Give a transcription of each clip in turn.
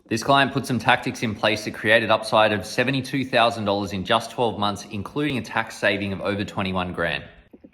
This client put some tactics in place that created upside of $72,000 in just 12 months, including a tax saving of over 21 grand.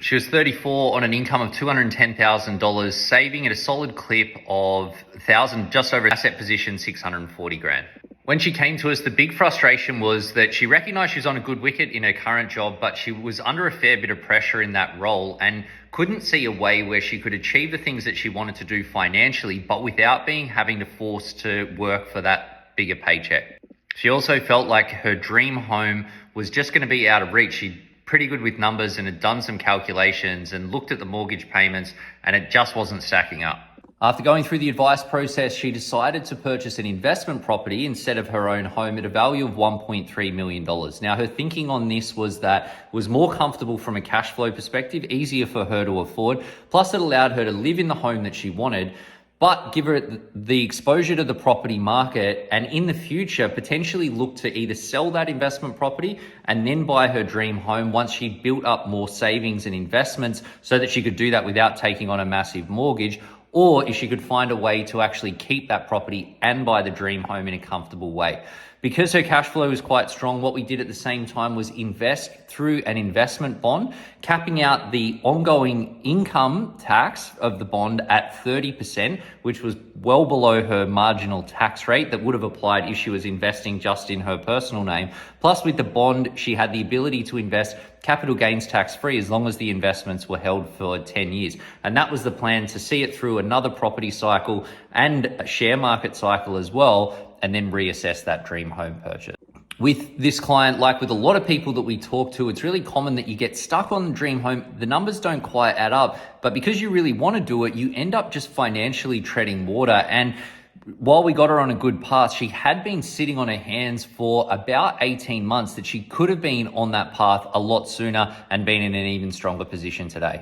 She was 34 on an income of $210,000, saving at a solid clip of 1,000, just over asset position, 640 grand. When she came to us, the big frustration was that she recognized she was on a good wicket in her current job, but she was under a fair bit of pressure in that role and couldn't see a way where she could achieve the things that she wanted to do financially, but without having to force to work for that bigger paycheck. She also felt like her dream home was just going to be out of reach. She'd pretty good with numbers and had done some calculations and looked at the mortgage payments, and it just wasn't stacking up. After going through the advice process, she decided to purchase an investment property instead of her own home at a value of $1.3 million. Now, her thinking on this was that it was more comfortable from a cash flow perspective, easier for her to afford, plus it allowed her to live in the home that she wanted, but give her the exposure to the property market, and in the future, potentially look to either sell that investment property and then buy her dream home once she built up more savings and investments so that she could do that without taking on a massive mortgage, or if she could find a way to actually keep that property and buy the dream home in a comfortable way. Because her cash flow is quite strong, what we did at the same time was invest through an investment bond, capping out the ongoing income tax of the bond at 30%, which was well below her marginal tax rate that would have applied if she was investing just in her personal name. Plus, with the bond, she had the ability to invest capital gains tax free as long as the investments were held for 10 years. And that was the plan, to see it through another property cycle and a share market cycle as well, and then reassess that dream home purchase. With this client, like with a lot of people that we talk to, it's really common that you get stuck on the dream home. The numbers don't quite add up, but because you really want to do it, you end up just financially treading water. And while we got her on a good path, she had been sitting on her hands for about 18 months that she could have been on that path a lot sooner and been in an even stronger position today.